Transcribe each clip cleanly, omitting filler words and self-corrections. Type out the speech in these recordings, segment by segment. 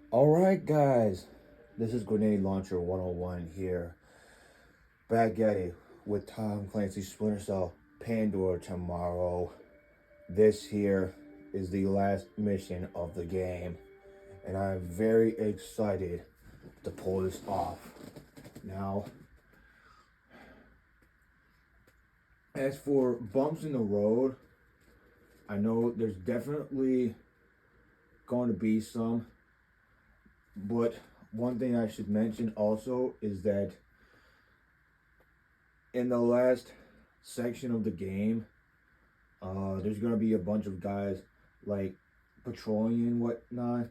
Alright, guys, this is Grenade Launcher 101 here. Back at it with Tom Clancy's Splinter Cell Pandora tomorrow. This here is the last mission of the game, and I'm very excited to pull this off. Now, as for bumps in the road, I know there's definitely going to be some, but one thing I should mention also is that in the last section of the game, there's gonna be a bunch of guys like patrolling and whatnot,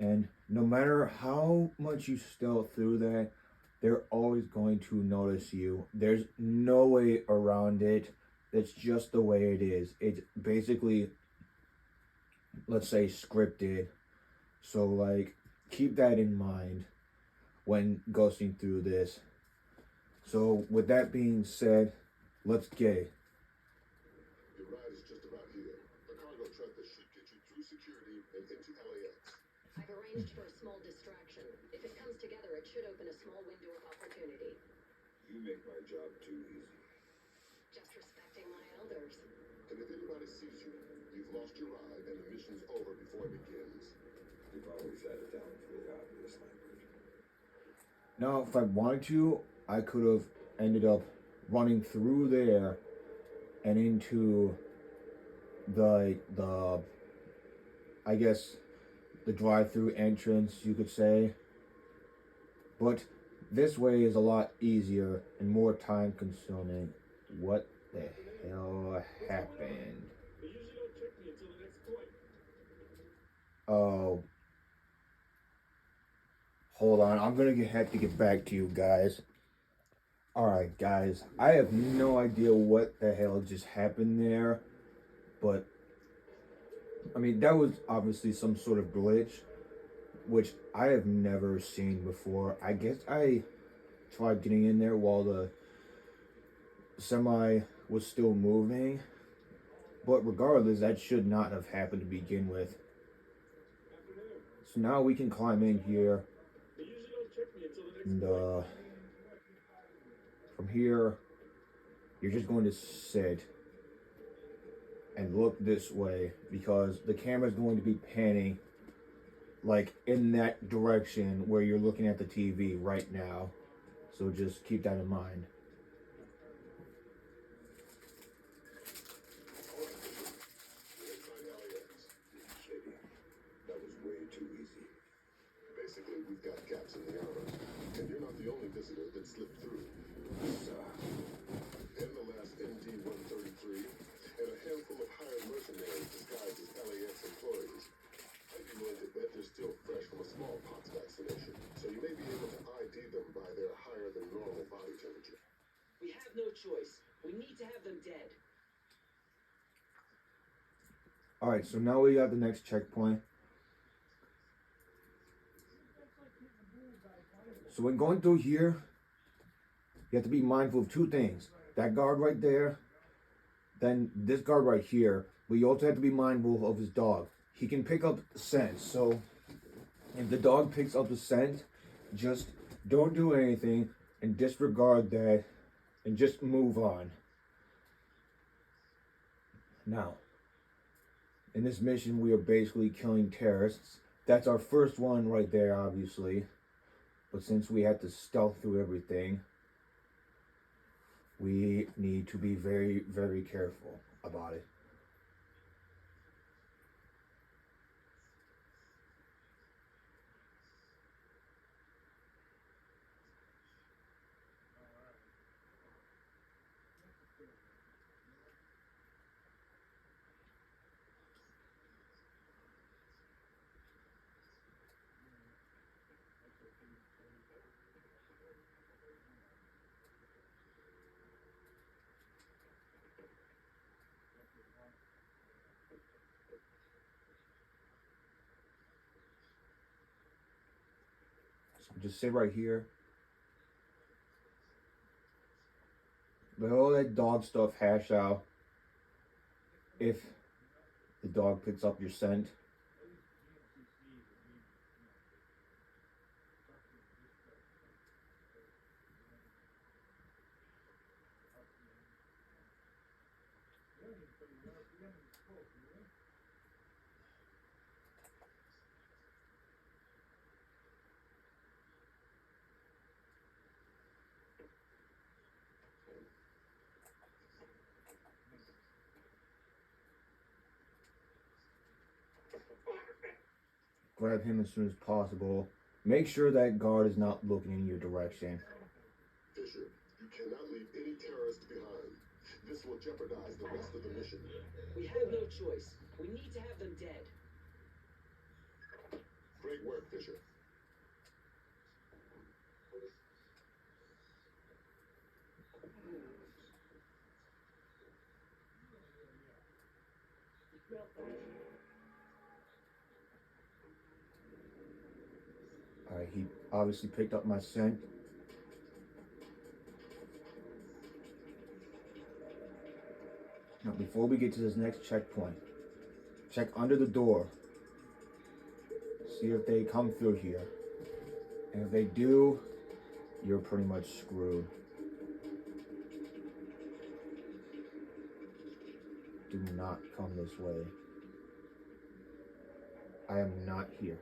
and no matter how much you stealth through that, they're always going to notice you. There's no way around it. It's just the way it is. It's basically, let's say, scripted. So like, keep that in mind when ghosting through this. So with that being said, let's get it. Your ride is just about here. A cargo truck that should get you through security and into LAX. I've arranged for a small distraction. If it comes together, it should open a small window of opportunity. You make my job too easy. Just respecting my elders. And if anybody sees you, you've lost your ride and the mission's over before it begins. You've always had it down for the obvious language. Now, if I wanted to, I could have ended up running through there and into the I guess the drive-through entrance, you could say. But this way is a lot easier and more time consuming. What the hell happened? Oh, hold on. I'm gonna have to get back to you guys. Alright, guys. I have no idea what the hell just happened there. But, I mean, that was obviously some sort of glitch, which I have never seen before. I guess I tried getting in there while the semi was still moving. But regardless, that should not have happened to begin with. So now we can climb in here. And, from here, you're just going to sit and look this way because the camera's going to be panning like in that direction where you're looking at the TV right now. So just keep that in mind. That was way too easy. Basically, we've got gaps in the armor, and you're not the only visitor that slipped through. And the last MD-133, and a handful of hired mercenaries disguised as LAX employees. I'd be willing to bet they're still fresh from a smallpox vaccination, so you may be able to ID them by their higher than normal body temperature. We have no choice. We need to have them dead. Alright, so now we got the next checkpoint. So when going through here, you have to be mindful of two things. That guard right there, then this guard right here. But you also have to be mindful of his dog. He can pick up scent. So if the dog picks up the scent, just don't do anything and disregard that and just move on. Now, in this mission, we are basically killing terrorists. That's our first one right there, obviously. But since we have to stealth through everything, we need to be very, very careful about it. So just sit right here. Let all that dog stuff hash out. If the dog picks up your scent. Grab him as soon as possible. Make sure that guard is not looking in your direction. Fisher, you cannot leave any terrorists behind. This will jeopardize the rest of the mission. We have no choice. We need to have them dead. Great work, Fisher. Alright, he obviously picked up my scent. Now, before we get to this next checkpoint, check under the door. See if they come through here. And if they do, you're pretty much screwed. Do not come this way. I am not here.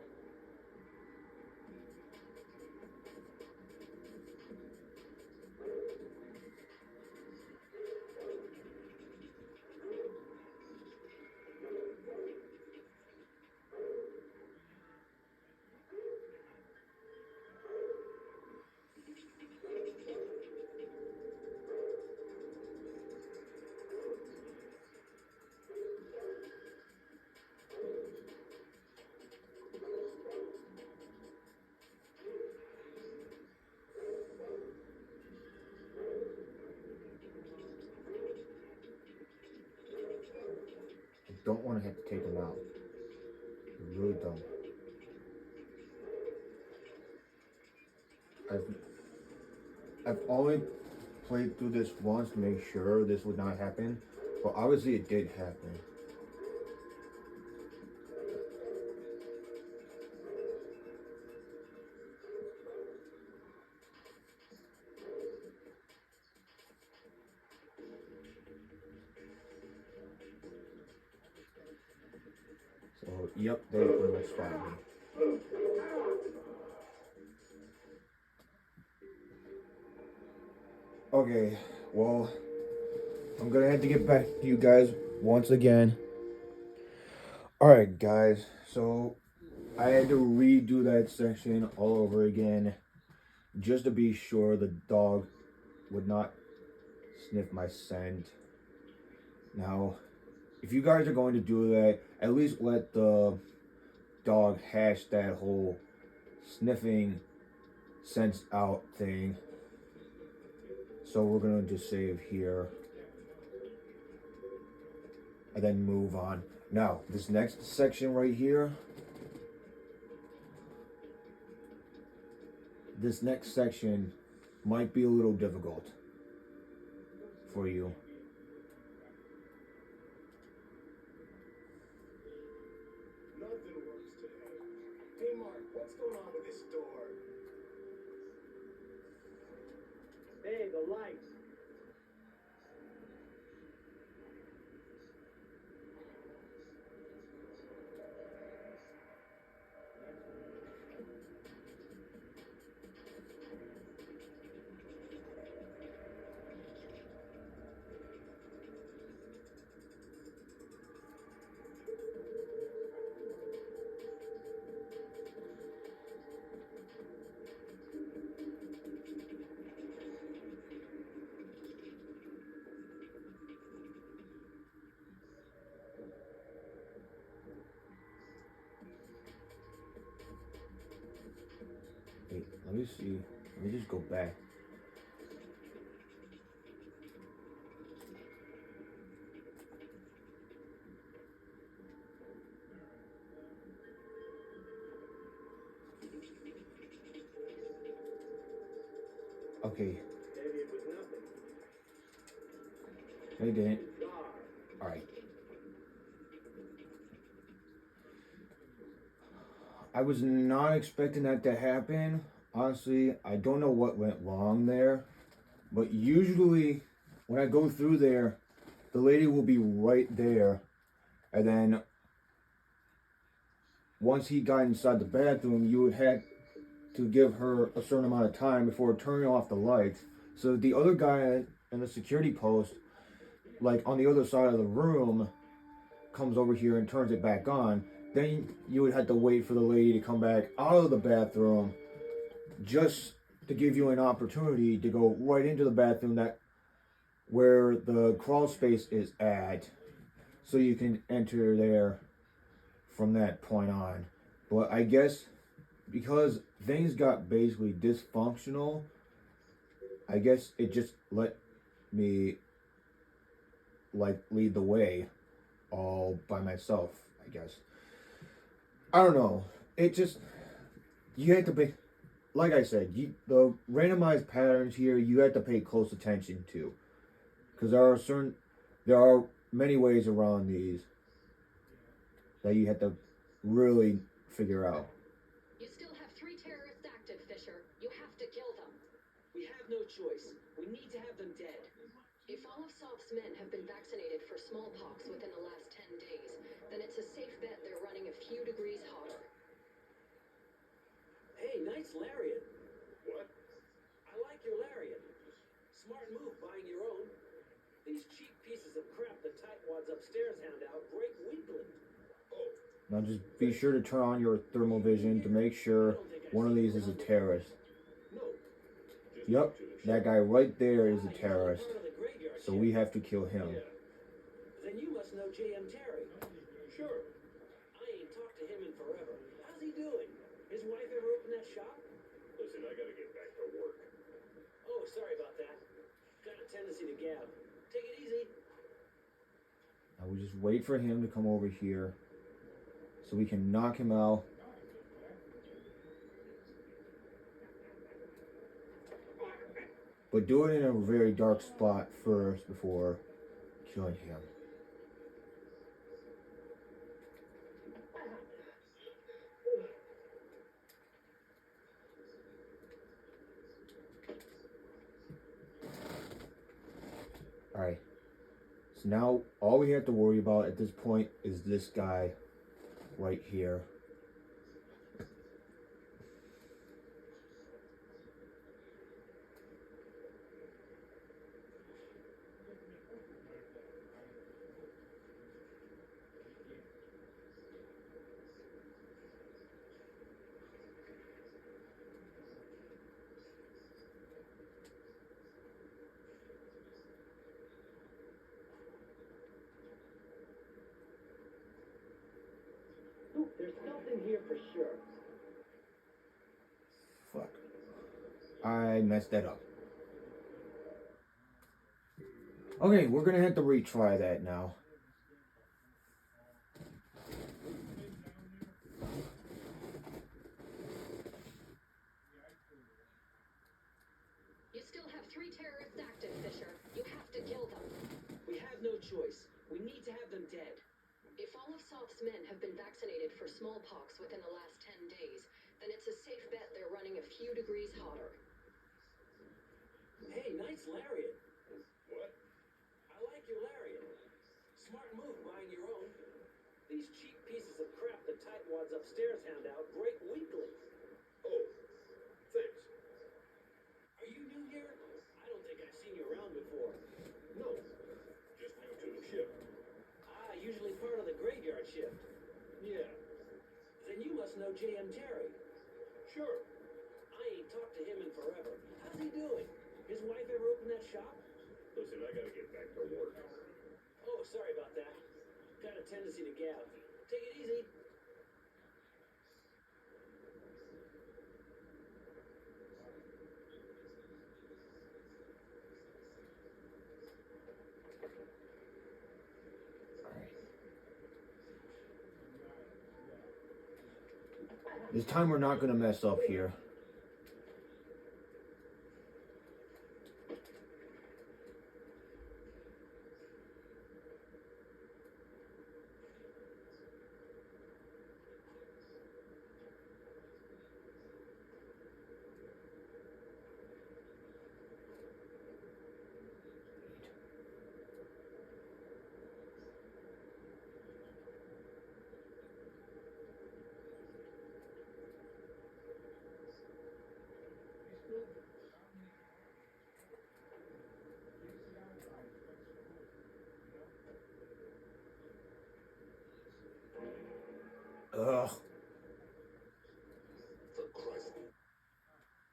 I don't want to have to take them out. I really don't. I've only played through this once to make sure this would not happen, but obviously it did happen. So, yep, they pretty much spotted me. Okay, well, I'm gonna have to get back to you guys once again. Alright, guys, so I had to redo that section all over again just to be sure the dog would not sniff my scent. Now, if you guys are going to do that, at least let the dog hash that whole sniffing scents out thing. So we're gonna just save here and then move on. Now, this next section right here, this next section might be a little difficult for you. Nothing works today. Hey, Mark, what's going on with this door? Hey, the lights. Wait, let me see. Let me just go back. Okay. Maybe it was nothing. They didn't. Car. Alright. I was not expecting that to happen. Honestly, I don't know what went wrong there. But usually, when I go through there, the lady will be right there. And then once he got inside the bathroom, you would have to give her a certain amount of time before turning off the lights. So the other guy in the security post, like on the other side of the room, comes over here and turns it back on. Then you would have to wait for the lady to come back out of the bathroom just to give you an opportunity to go right into the bathroom that where the crawl space is at, so you can enter there from that point on. But I guess because things got basically dysfunctional, I guess it just let me like lead the way all by myself, I guess. I don't know. It just, you have to pay, like I said, the randomized patterns here you have to pay close attention to, because there are many ways around these that you have to really figure out. You still have 3 terrorists active, Fisher. You have to kill them. We have no choice. We need to have them dead. If all of Soft's men have been vaccinated for smallpox within the last 10 days, then it's a safe bet they're running a few degrees hotter. Hey, nice lariat. What? I like your lariat. Smart move buying your own. These cheap pieces of crap the tightwads upstairs hand out break weekly. Oh, Now just be sure to turn on your thermal vision to make sure one of these is a terrorist. no. Just Yep, go to the that shop. guy right there is a Usually terrorist. part of the graveyard So shift. we have to kill him. Yeah, Then you must know J.M. Terry. sure. I ain't talked to him in forever. How's he doing? His wife ever opened that shop? Listen, I gotta get back to work. Oh, sorry about that. Got a tendency to gab. Take it easy. Now we just wait for him to come over here so we can knock him out. But do it in a very dark spot first before killing him. Alright. So now all we have to worry about at this point is this guy right here. Look, there's something here for sure. Fuck. I messed that up. Okay, we're gonna have to retry that now. You still have 3 terrorists active, Fisher. You have to kill them. We have no choice. We need to have them dead. If all of Soft's men have been vaccinated for smallpox within the last 10 days, then it's a safe bet they're running a few degrees hotter. Hey, nice lariat. What? I like your lariat. Smart move buying your own. These cheap pieces of crap the tightwads upstairs hand out break weekly. Oh, thanks. Are you new here? I don't think I've seen you around before. No, just new to the ship. Ah, usually part of the graveyard shift. Yeah, Then you must know J.M. Terry. sure. I ain't talked to him in forever. How's he doing? His wife ever opened that shop? Listen, I gotta get back to work. Oh, sorry about that. Got a tendency to gab. Take it easy. This time we're not gonna mess up here.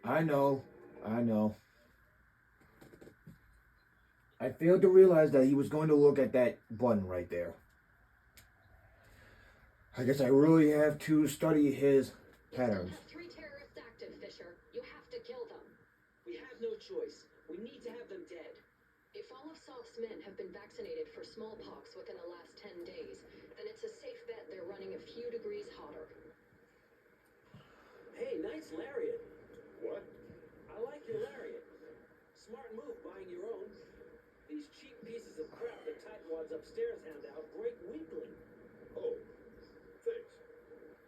I know. I know. I failed to realize that he was going to look at that button right there. I guess I really have to study his patterns. You still have 3 terrorists active, Fisher. You have to kill them. We have no choice. We need to have them dead. If all of Soft's men have been vaccinated for smallpox within the last 10 days, then it's a safe bet they're running a few degrees hotter. Hey, nice lariat. What? I like your lariat. Smart move buying your own. These cheap pieces of crap the tightwads upstairs hand out break weekly. Oh, thanks.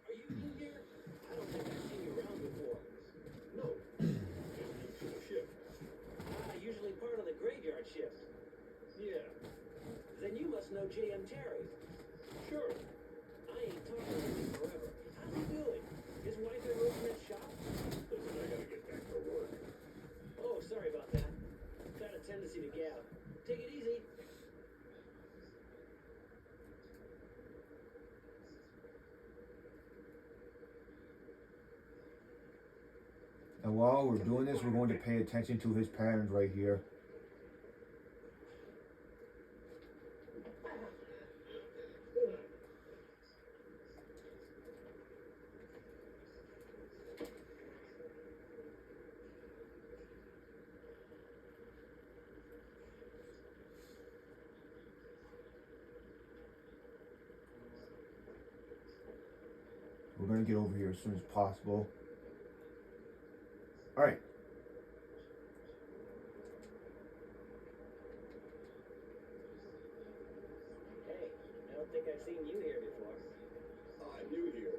Are you new here? I don't think I've seen you around before. No, just new to the ship. Usually part of the graveyard shift. Yeah, Then you must know J.M. Terry. sure. I ain't talking to him forever. How's he doing? His wife ever open that shop? Listen, I gotta get back to work. Oh, sorry about that. Got a tendency to gab. Take it easy. And while we're doing this, we're going to pay attention to his patterns right here. We're going to get over here as soon as possible. Alright. Hey, I don't think I've seen you here before. I'm new here.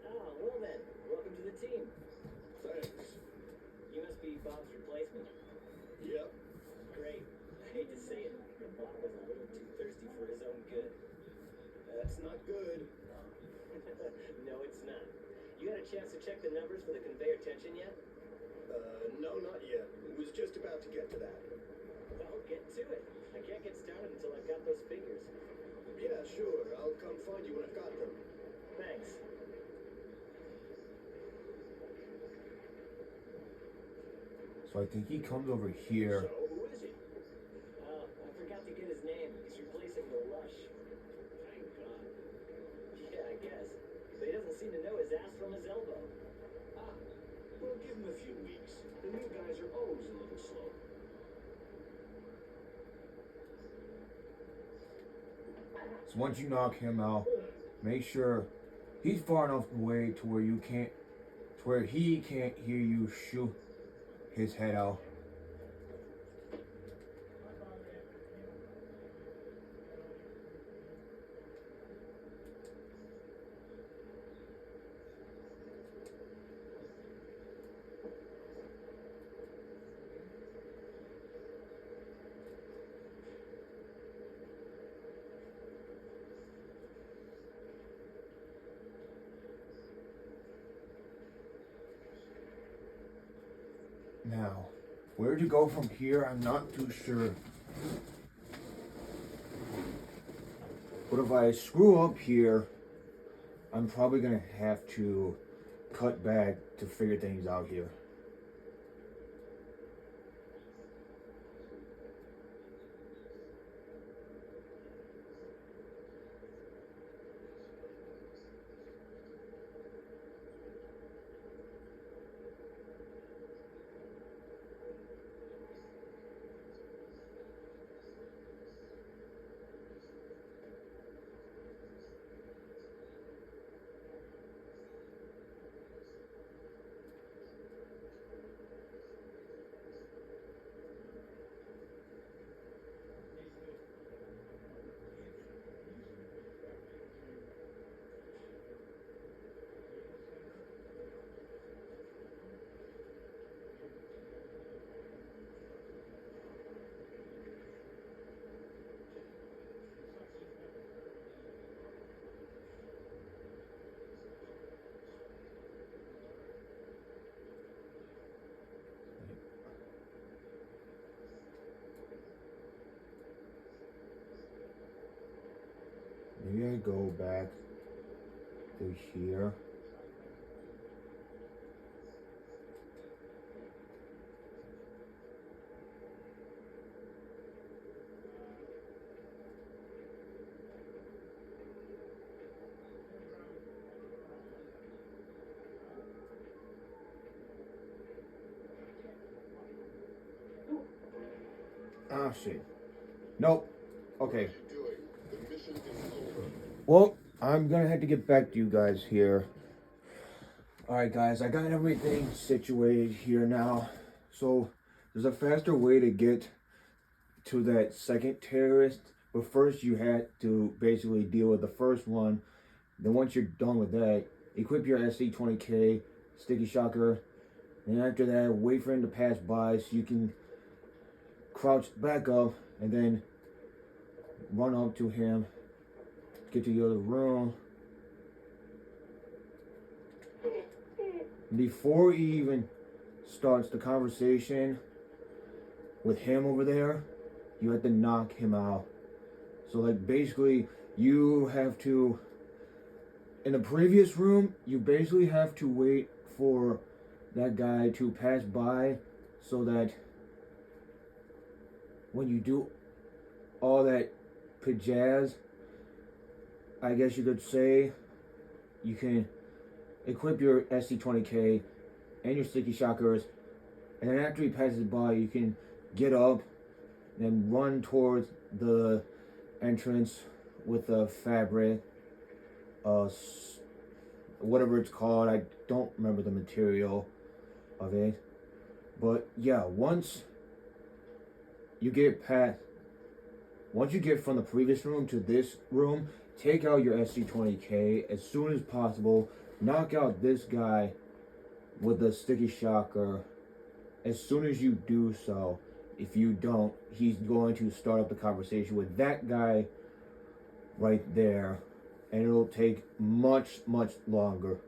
Oh, well then, welcome to the team. Thanks. You must be Bob's replacement. Yep. Great. I hate to say it, but Bob was a little too thirsty for his own good. That's not good. No, it's not. You had a chance to check the numbers for the conveyor tension yet? No, not yet. Was just about to get to that. Well, get to it. I can't get started until I've got those figures. Yeah, sure. I'll come find you when I've got them. Thanks. So I think he comes over here. So, who is he? Oh, I forgot to get his name. He's replacing the Lush. Thank God. Yeah, I guess. But he doesn't seem to know his ass from his elbow. Ah, well, give him a few weeks. The new guys are always a little slow. So once you knock him out, make sure he's far enough away to where you can't, to where he can't hear you shoot his head out. Now, where to go from here, I'm not too sure. But if I screw up here, I'm probably gonna have to cut back to figure things out here. Maybe I go back to here. shit. Nope. Okay. What are you doing? The mission is over. Well, I'm gonna have to get back to you guys here. Alright guys, I got everything situated here now. So there's a faster way to get to that second terrorist, but first you had to basically deal with the first one. Then once you're done with that, equip your SC-20K sticky shocker, and after that wait for him to pass by so you can crouch back up and then run up to him, get to the other room. Before he even starts the conversation with him over there, you have to knock him out. So like basically you have to, in the previous room, you basically have to wait for that guy to pass by so that when you do all that pajazz, I guess you could say, you can equip your SC-20K and your sticky shockers, and then after he passes by, you can get up and run towards the entrance with the fabric, whatever it's called. I don't remember the material of it, but yeah, once you get from the previous room to this room, take out your SC-20K as soon as possible. Knock out this guy with the sticky shocker as soon as you do so. If you don't, he's going to start up the conversation with that guy right there, and it'll take much longer.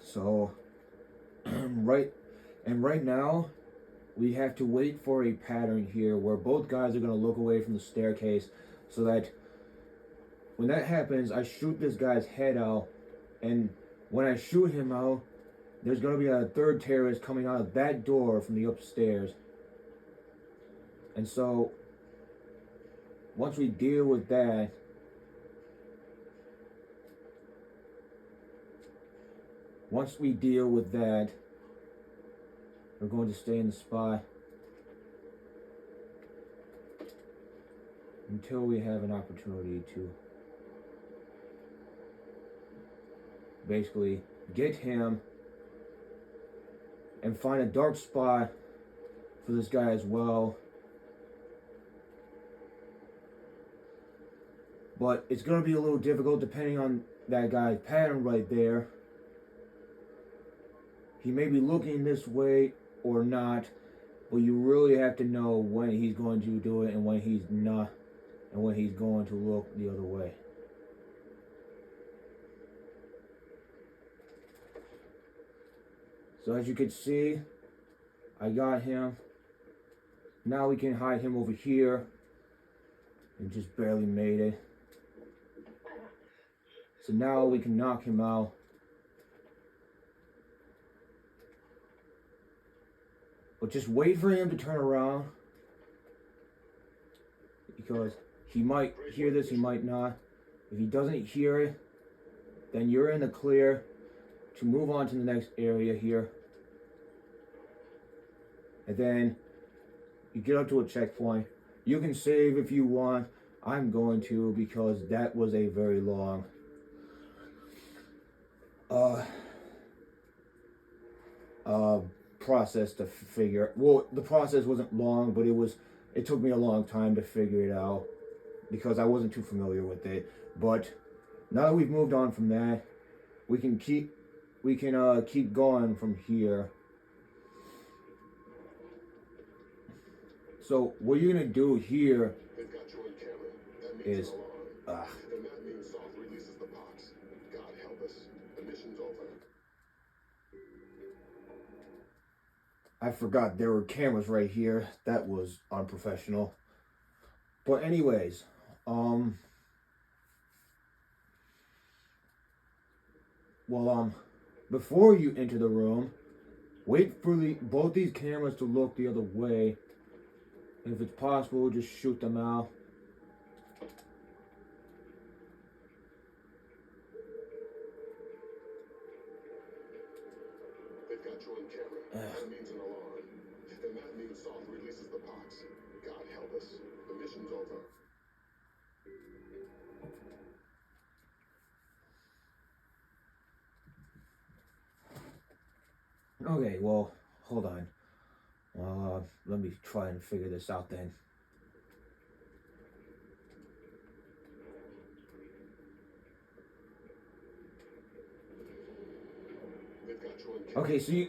So right now we have to wait for a pattern here where both guys are going to look away from the staircase, so that when that happens, I shoot this guy's head out, and when I shoot him out, there's going to be a third terrorist coming out of that door from the upstairs. And so once we deal with that, we're going to stay in the spot until we have an opportunity to basically get him and find a dark spot for this guy as well. But it's going to be a little difficult depending on that guy's pattern right there. He may be looking this way or not, but you really have to know when he's going to do it and when he's not, and when he's going to look the other way. So as you can see, I got him. Now we can hide him over here, and just barely made it. So now we can knock him out. But just wait for him to turn around, because he might hear this, he might not. If he doesn't hear it, then you're in the clear to move on to the next area here. And then you get up to a checkpoint. You can save if you want. I'm going to, because that was a very long process to figure. Well, the process wasn't long, but it took me a long time to figure it out because I wasn't too familiar with it. But now that we've moved on from that, we can keep going from here. So what you're gonna do here They've got you on camera. That means is an alarm. And that means Soft releases the box. God help us. The mission's over. I forgot there were cameras right here. That was unprofessional. But anyways, before you enter the room, wait for both these cameras to look the other way. And if it's possible, just shoot them out. They've got you on camera. That means an alarm. and that means Soft releases the pox. God help us. The mission's over. Okay, well, hold on. Let me try and figure this out then. They've got you in Okay, so you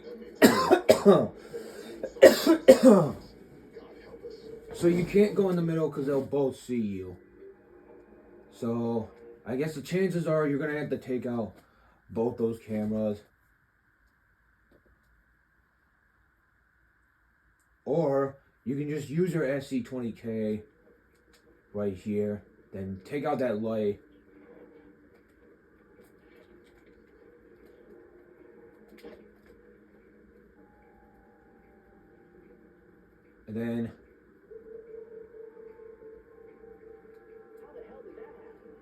so you can't go in the middle because they'll both see you. So I guess the chances are you're gonna have to take out both those cameras. Or you can just use your SC20K right here, then take out that light. And then How the hell did that happen?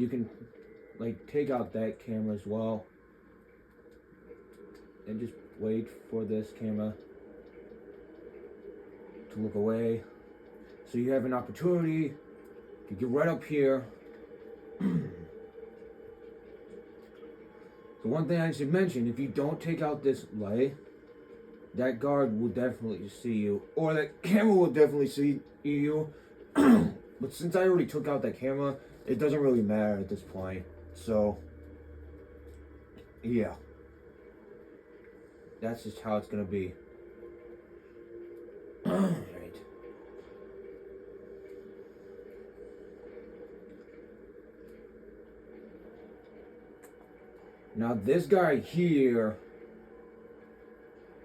you can like take out that camera as well. And just wait for this camera to look away. So you have an opportunity to get right up here. The one thing I should mention, if you don't take out this light, that guard will definitely see you, or that camera will definitely see you. But since I already took out that camera, it doesn't really matter at this point. So, yeah. That's just how it's gonna be. Right. Now this guy here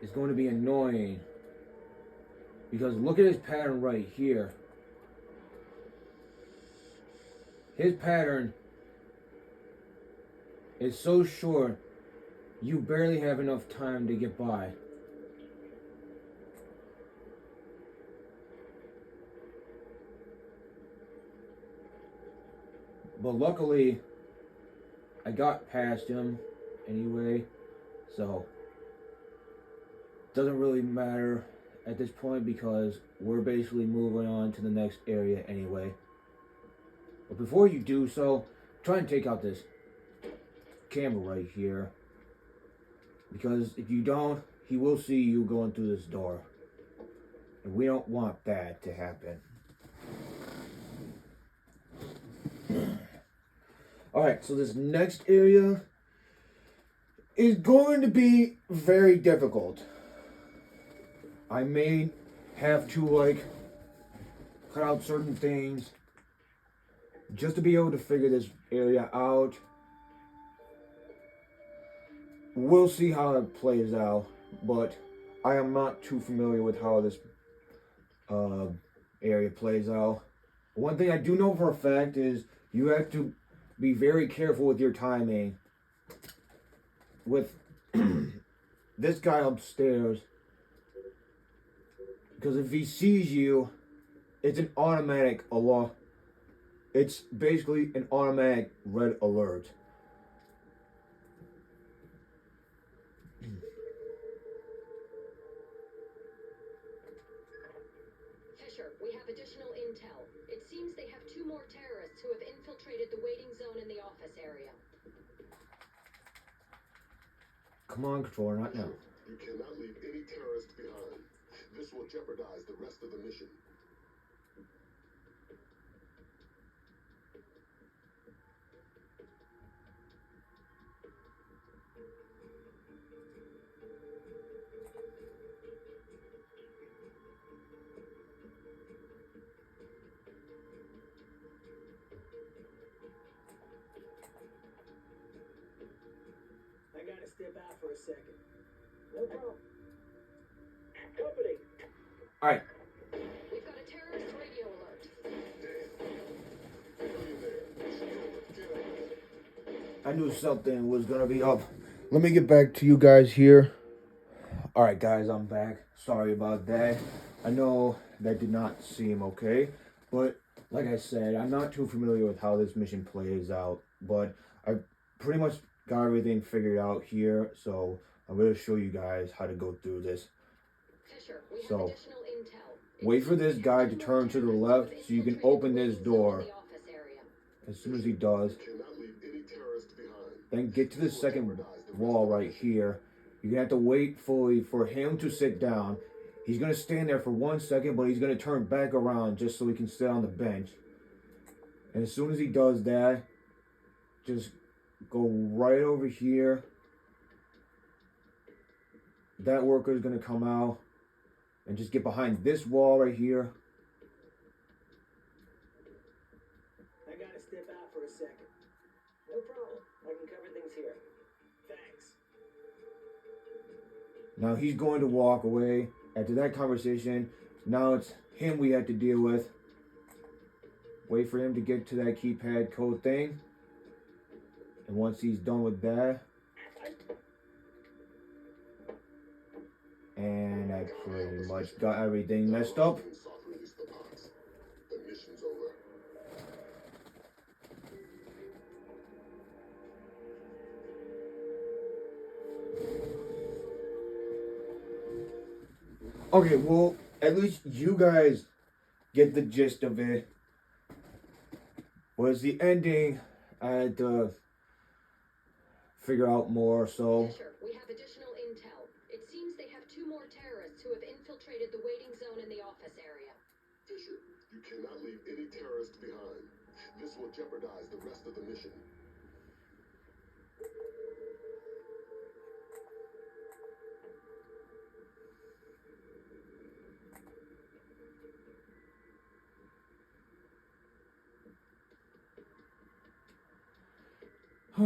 is going to be annoying because look at his pattern right here. His pattern is so short, you barely have enough time to get by. But luckily, I got past him anyway, so it doesn't really matter at this point because we're basically moving on to the next area anyway. But before you do so, try and take out this camera right here, because if you don't, he will see you going through this door, and we don't want that to happen. Alright, so this next area is going to be very difficult. I may have to cut out certain things just to be able to figure this area out. We'll see how it plays out, but I am not too familiar with how this area plays out. One thing I do know for a fact is you have to be very careful with your timing. With this guy upstairs, because if he sees you, it's an automatic alert. It's basically an automatic red alert. Fisher, we have additional intel. It seems they have 2 more terrorists who have infiltrated the waiting zone in the office area. Come on, Controller, not now. You cannot leave any terrorists behind. This will jeopardize the rest of the mission. I gotta step out for a second. No problem. Company. Alright. We've got a terrorist radio alert. I knew something was gonna be up. Let me get back to you guys here. Alright guys, I'm back. Sorry about that. I know that did not seem okay, but like I said, I'm not too familiar with how this mission plays out, but I pretty much got everything figured out here, so I'm going to show you guys how to go through this. Fisher, we have So, additional intel. wait for this guy to turn to the left so you can open this door. As soon as he does, Cannot leave any terrorists behind. then get to the second wall right here. You're gonna have to wait fully for him to sit down. He's gonna stand there for 1 second, but he's gonna turn back around just so he can sit on the bench. And as soon as he does that, just go right over here. That worker is gonna come out and just get behind this wall right here. I gotta step out for a second. No problem. I can cover things here. Thanks. Now he's going to walk away. After that conversation, now it's him we have to deal with. Wait for him to get to that keypad code thing. And once he's done with that, and I pretty much got everything messed up. Soft release the box. The mission's over. Okay, well, at least you guys get the gist of it. Was the ending, I had to figure out more, so. Fisher, we have additional intel. It seems they have 2 more terrorists who have infiltrated the waiting zone in the office area. Fisher, you cannot leave any terrorists behind. This will jeopardize the rest of the mission. I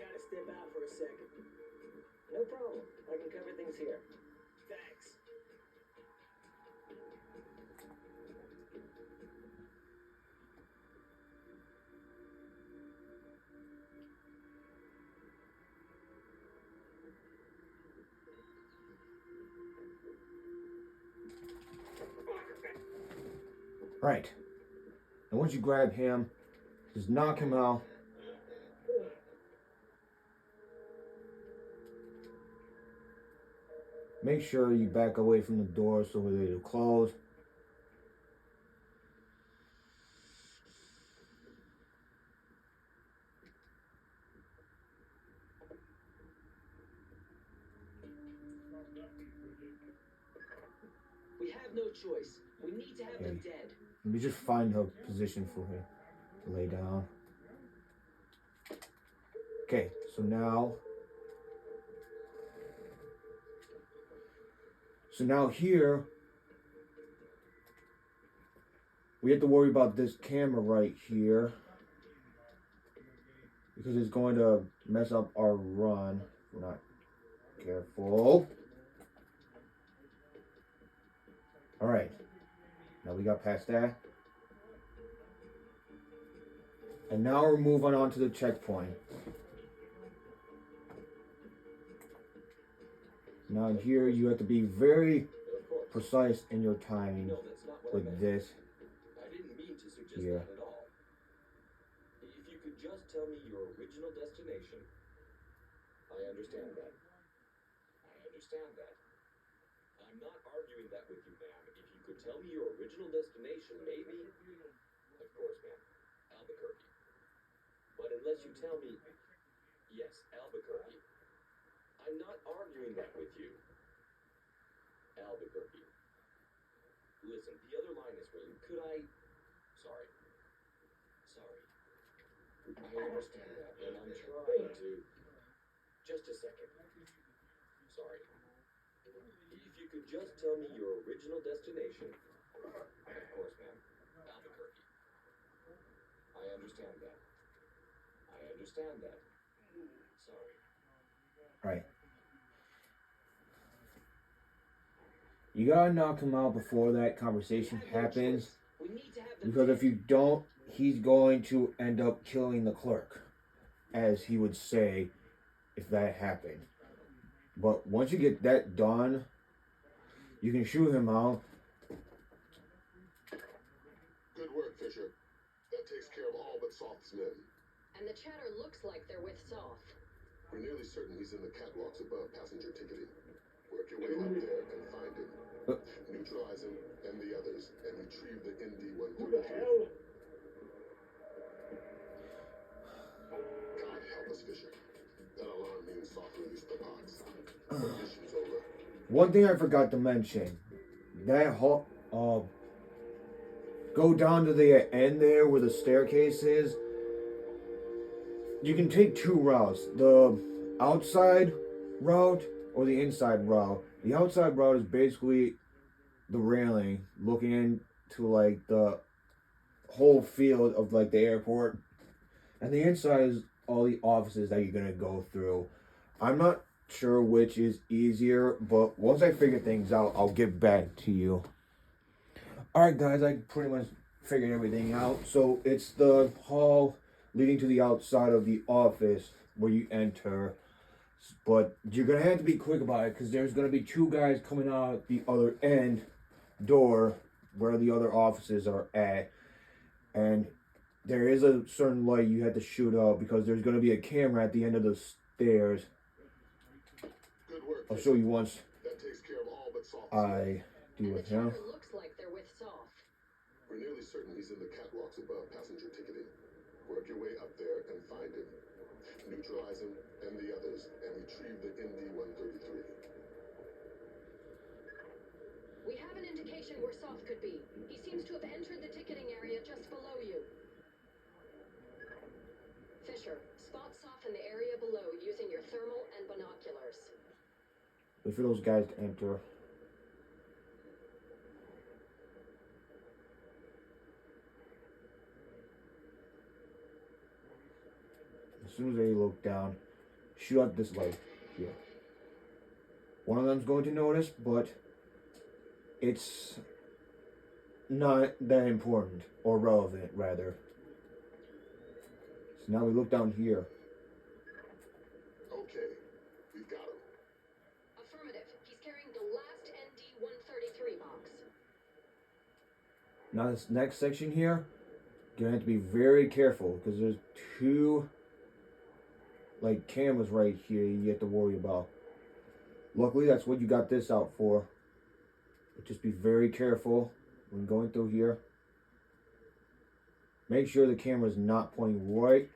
gotta step out for a second. No problem. I can cover things here. Thanks. Right. And once you grab him, just knock him out. Make sure you back away from the door so it'll close. We have no choice. We need to have them dead. Let me just find a position for him to lay down. Okay, so now here, we have to worry about this camera right here because it's going to mess up our run if we're not careful. All right, now we got past that. And now we're moving on to the checkpoint. Now here you have to be very precise in your timing with this. I didn't mean to suggest Yeah. that at all. If you could just tell me your original destination. I understand that. I'm not arguing that with you, ma'am. If you could tell me your original destination, maybe. Of course, ma'am. Albuquerque. But unless you tell me. Yes, Albuquerque. I'm not arguing that with you. Albuquerque. Listen, the other line is ringing. Could I... Sorry. I understand that, and I'm trying to... Just a second. Sorry. If you could just tell me your original destination... Of course, ma'am. Albuquerque. I understand that. Sorry. Right. You gotta knock him out before that conversation happens. We need to have the Because if you don't, he's going to end up killing the clerk, as he would say if that happened. But once you get that done, you can shoot him out. Good work, Fisher. That takes care of all but Soft's men. And the chatter looks like they're with Soft. We're nearly certain he's in the catwalks above passenger ticketing. Work your way up there and find him. Neutralize him and the others, and retrieve the ND-133. God help us, Fisher. That alarm means Soft released the box. Mission's over. One thing I forgot to mention, that go down to the end there where the staircase is. You can take two routes, the outside route or the inside route. The outside route is basically the railing looking into like the whole field of like the airport, and the inside is all the offices that you're gonna go through. I'm not sure which is easier, but once I figure things out, I'll get back to you. Alright guys, I pretty much figured everything out. So it's the hall leading to the outside of the office where you enter. But you're going to have to be quick about it because there's going to be two guys coming out the other end door where the other offices are at. And there is a certain light you have to shoot out because there's going to be a camera at the end of the stairs. Good work, I'll show you once that takes care of all but Soft's I do And the it now. chatter looks like they're with Soft. We're nearly certain he's in the catwalks above passenger ticketing. Work your way up there and find him. Neutralize him and the others, and retrieve the ND-133. We have an indication where Soft could be. He seems to have entered the ticketing area just below you. Fisher, spot Soft in the area below using your thermal and binoculars. Wait for those guys to enter. As soon as they look down, shoot out this light here. One of them's going to notice, but it's not that important, or relevant, rather. So now we look down here. Okay, we've got him. Affirmative. He's carrying the last ND-133 box. Now this next section here, you're gonna have to be very careful because there's two like cameras right here you have to worry about. Luckily that's what you got this out for. But just be very careful when going through here. Make sure the camera's not pointing right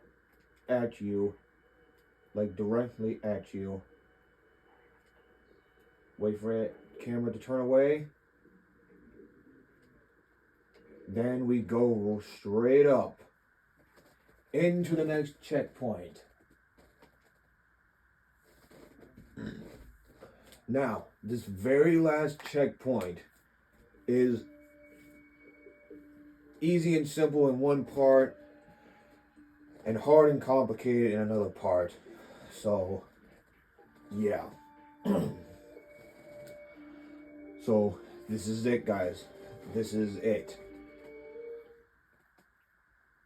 at you, like directly at you. Wait for it, camera to turn away. Then we go straight up into the next checkpoint. Now, this very last checkpoint is easy and simple in one part and hard and complicated in another part. So, yeah. So, this is it, guys. This is it.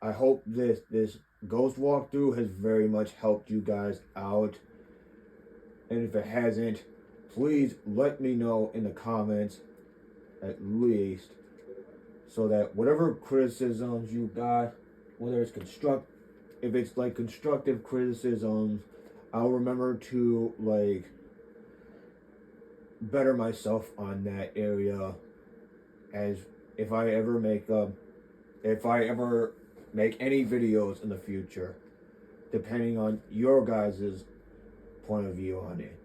I hope this ghost walkthrough has very much helped you guys out. And if it hasn't, please let me know in the comments at least, so that whatever criticisms you got, whether it's if it's like constructive criticisms, I'll remember to like better myself on that area, as if I ever make any videos in the future, depending on your guys' point of view on it.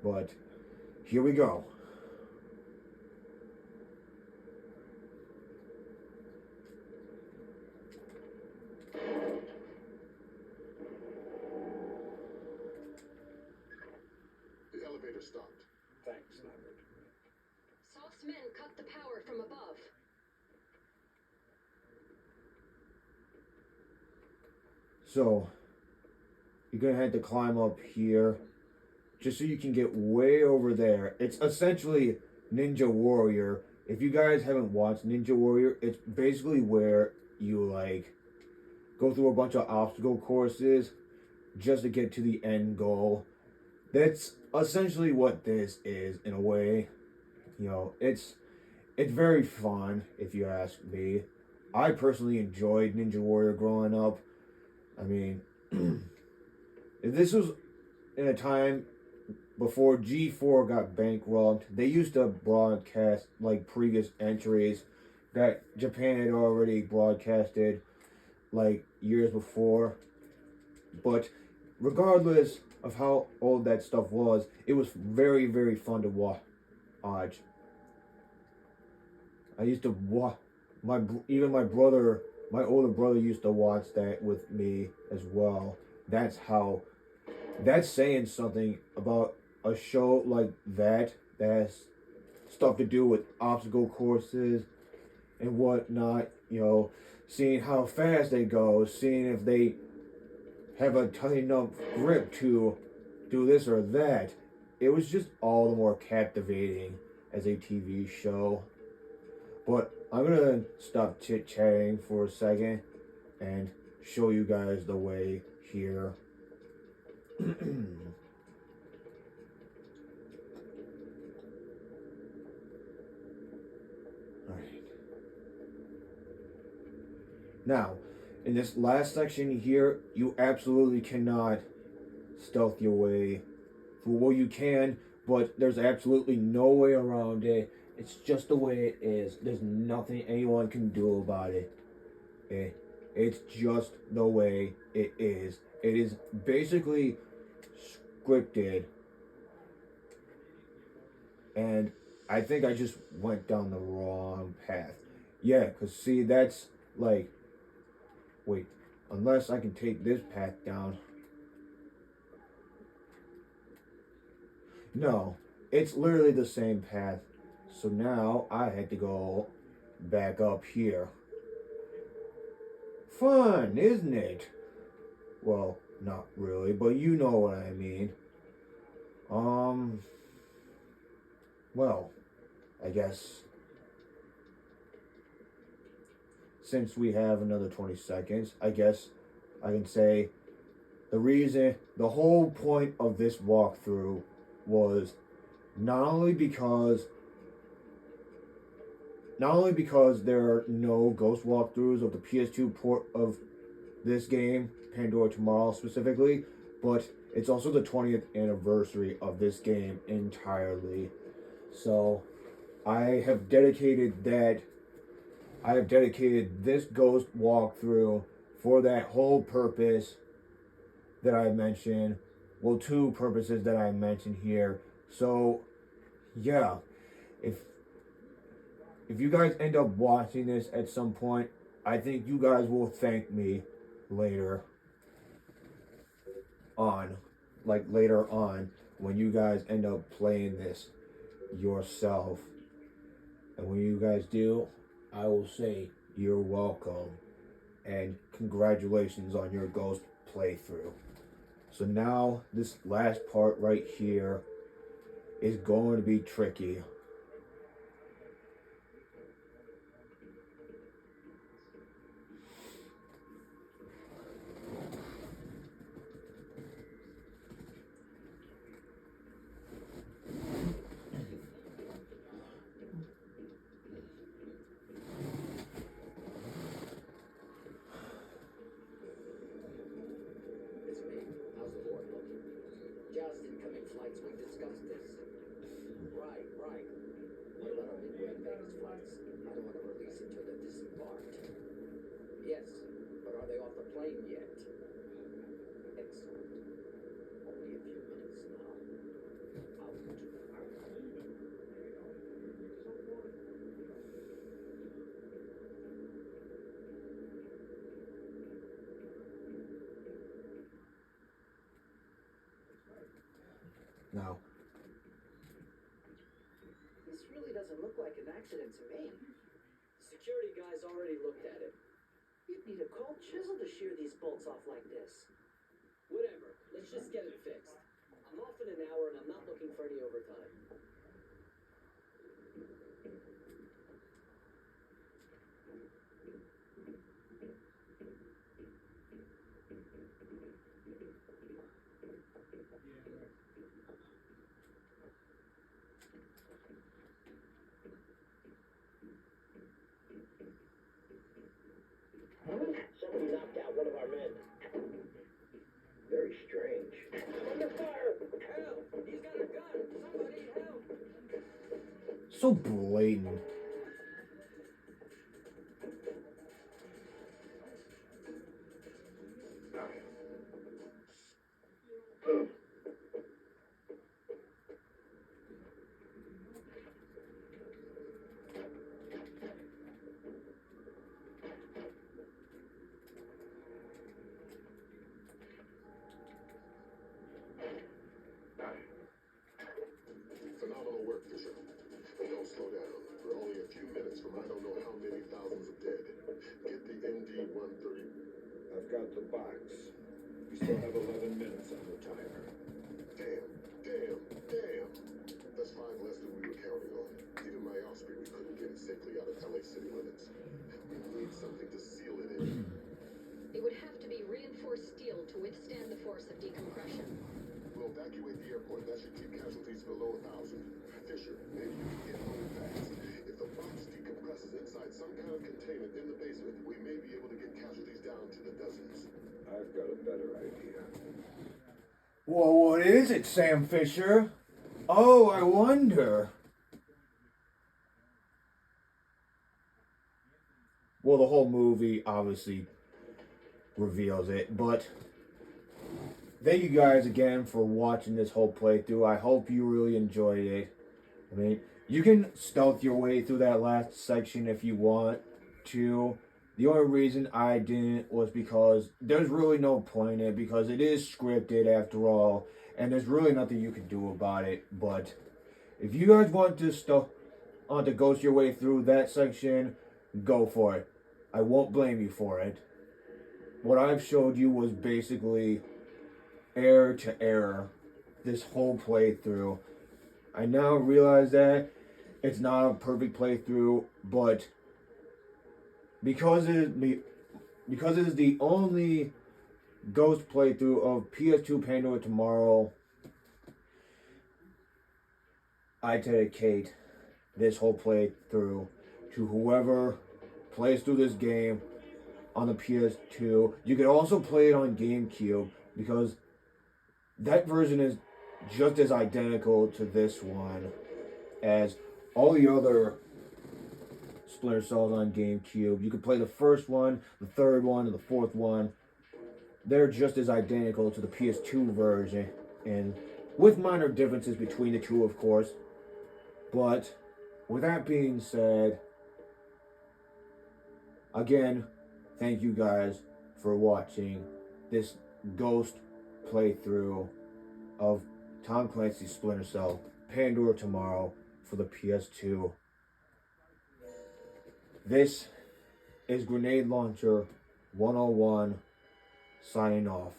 But here we go. The elevator stopped. Thanks, Lambert. Soft's men cut the power from above. So, you're gonna have to climb up here, just so you can get way over there. It's essentially Ninja Warrior if you guys haven't watched Ninja Warrior, it's basically where you like go through a bunch of obstacle courses just to get to the end goal. That's essentially what this is in a way. You know, it's very fun if you ask me. I personally enjoyed Ninja Warrior growing up. I mean, if this was in a time before G4 got bankrupt, they used to broadcast like previous entries that Japan had already broadcasted like years before. But regardless of how old that stuff was, it was very, very fun to watch. I used to watch even my brother, my older brother, used to watch that with me as well. That's how. That's saying something about a show like that has stuff to do with obstacle courses and whatnot. You know, seeing how fast they go, seeing if they have a tight enough grip to do this or that. It was just all the more captivating as a TV show. But I'm gonna stop chit chatting for a second and show you guys the way here. Alright. Now, in this last section here, you absolutely cannot stealth your way through. Well, you can, but there's absolutely no way around it. It's just the way it is. There's nothing anyone can do about it. It's just the way it is. It is basically scripted. And I think I just went down the wrong path. Yeah, because see, that's like, wait, unless I can take this path down. No, it's literally the same path. So now I had to go back up here. Fun, isn't it? Well, not really, but you know what I mean. Well, I guess since we have another 20 seconds, I guess I can say the whole point of this walkthrough was not only because there are no ghost walkthroughs of the PS2 port of this game, Pandora Tomorrow specifically, but it's also the 20th anniversary of this game entirely. So I have dedicated this ghost walkthrough for that whole purpose that I mentioned. Well, two purposes that I mentioned here. So yeah, if you guys end up watching this at some point, I think you guys will thank me later on. Like later on, when you guys end up playing this yourself. And when you guys do, I will say you're welcome. And congratulations on your ghost playthrough. So now, this last part right here is going to be tricky. It's me. How's the board looking? Just incoming flights. We discussed this. Right. What about our mid-range Vegas flights? I don't want to release until they're disembarked. Yes, but are they off the plane yet? Excellent. Only a few minutes now. Out. Now, This really doesn't look like an accident to me. Security guys already looked at it. You'd need a cold chisel to shear these bolts off like this. Whatever. Let's just get it fixed. I'm off in an hour and I'm not looking for any overtime. So blatant. Phenomenal work, Fisher. But don't slow down. We're only a few minutes from I don't know how many thousands of dead. Get the ND-130. I've got the box. We still have 11 minutes on the timer. Damn. That's 5 less than we were counting on. Even my offspring couldn't get it safely out of LA city limits. We need something to seal it in. It would have to be reinforced steel to withstand the force of decompression. We'll evacuate the airport. That should keep casualties below 1,000. Fisher, maybe you can get home fast. If the box decompresses inside some kind of containment in the basement, we may be able to get casualties down to the dozens. I've got a better idea. Well, what is it, Sam Fisher? Oh, I wonder. Well, the whole movie obviously reveals it, but thank you guys again for watching this whole playthrough. I hope you really enjoyed it. I mean, you can stealth your way through that last section if you want to. The only reason I didn't was because there's really no point in it, because it is scripted after all, and there's really nothing you can do about it. But if you guys want to ghost your way through that section, go for it. I won't blame you for it. What I've showed you was basically error to error this whole playthrough. I now realize that it's not a perfect playthrough, but because it is the only ghost playthrough of PS2 Pandora Tomorrow, I dedicate this whole playthrough to whoever plays through this game on the PS2. You could also play it on GameCube, because that version is just as identical to this one as all the other Splinter Cells on GameCube. You could play the first one, the third one, and the fourth one. They're just as identical to the PS2 version, and with minor differences between the two, of course. But with that being said, again, thank you guys for watching this ghost playthrough of Tom Clancy's Splinter Cell Pandora Tomorrow for the PS2. This is Grenade Launcher 101 signing off.